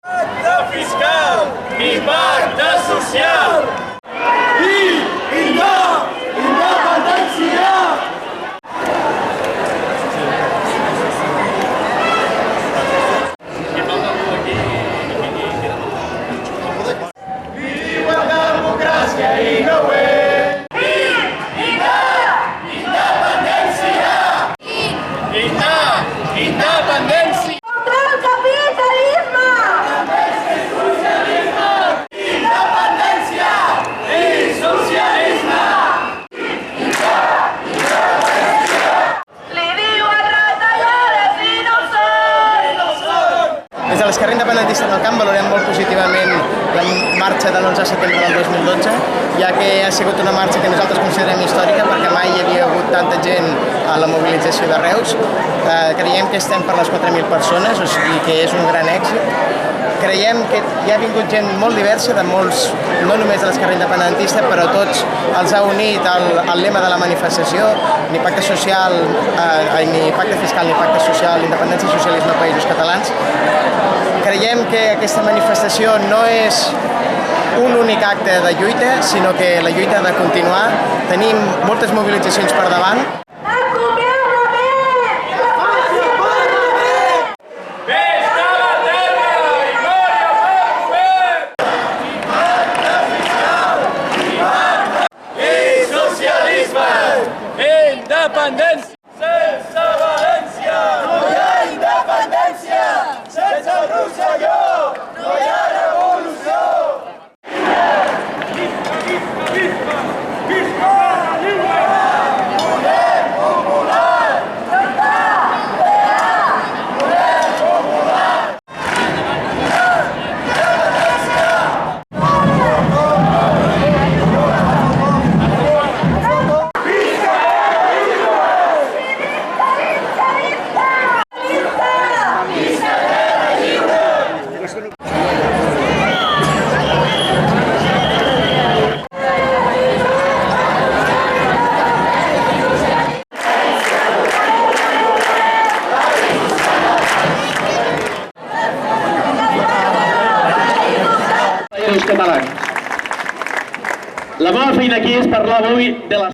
Pacte fiscal i pacte social i independència! Viva la democràcia i no ho és! Independència! Contra el capitalisme! Independència i socialisme! Li diuen retallades i no són! Des de l'Esquerra Independentista del Camp valorem molt positivament la marxa de l'11 de setembre del 2012, ja que ha sigut una marxa que nosaltres considerem històrica perquè mai hi havia hagut tanta gent a la mobilització de Reus. Creiem que estem per les 4.000 persones, o sigui que és un gran èxit. Creiem que hi ha vingut gent molt diversa, de molts, no només de l'Esquerra Independentista, però tots els ha unit el lema de la manifestació, ni pacte social, ni pacte fiscal ni pacte social, independència i socialisme països catalans. Creiem que aquesta manifestació no és un únic acte de lluita, sinó que la lluita ha de continuar. Tenim moltes mobilitzacions per davant. Independència sense València! No hi ha independència! Sense el Rosselló no hi ha revolució! Visca, visca, visca! Visca la llibertat! Poder popular! Poder popular! Catalans. La meva feina aquí és parlar avui de les